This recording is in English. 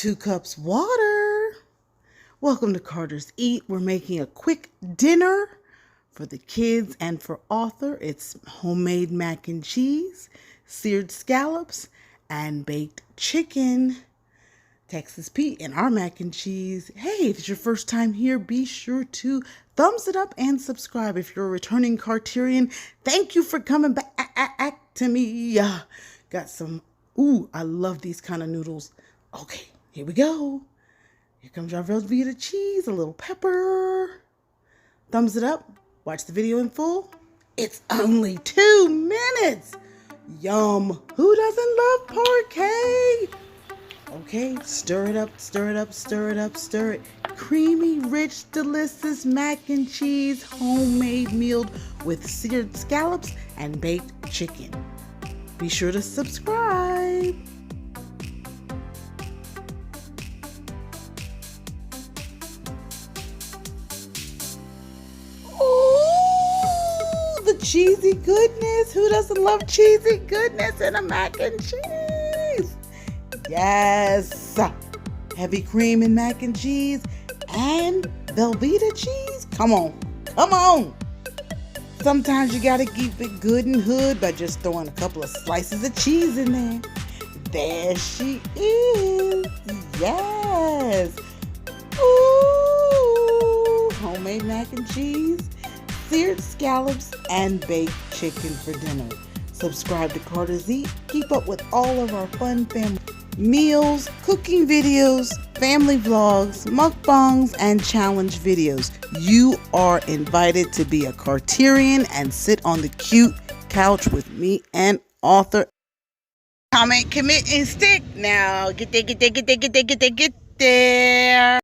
2 cups water. Welcome to Carter's Eat. We're making a quick dinner for the kids and for Arthur. It's homemade mac and cheese, seared scallops, and baked chicken. Texas Pete and our mac and cheese. Hey, if it's your first time here, be sure to thumbs it up and subscribe. If you're a returning Carterian, thank you for coming back to me. Got some, I love these kind of noodles. Okay, here we go. Here comes our Velveeta cheese, a little pepper. Thumbs it up. Watch the video in full. It's only 2 minutes. Yum. Who doesn't love parquet? Okay, stir it up, stir it up, stir it up, stir it. Creamy, rich, delicious mac and cheese, homemade meal with seared scallops and baked chicken. Be sure to subscribe. Ooh, the cheesy goodness. Who doesn't love cheesy goodness in a mac and cheese? Yes, heavy cream and mac and cheese and Velveeta cheese. Come on, come on. Sometimes you gotta keep it good and hood by just throwing a couple of slices of cheese in there. There she is. Yes. Ooh, homemade mac and cheese, seared scallops, and baked chicken for dinner. Subscribe to Carter's Eat. Keep up with all of our fun family meals, cooking videos, family vlogs, mukbangs, and challenge videos. You are invited to be a Carterian and sit on the cute couch with me and Arthur. Comment, commit, and stick. Now, get there, get there, get there, get there, get there, get there.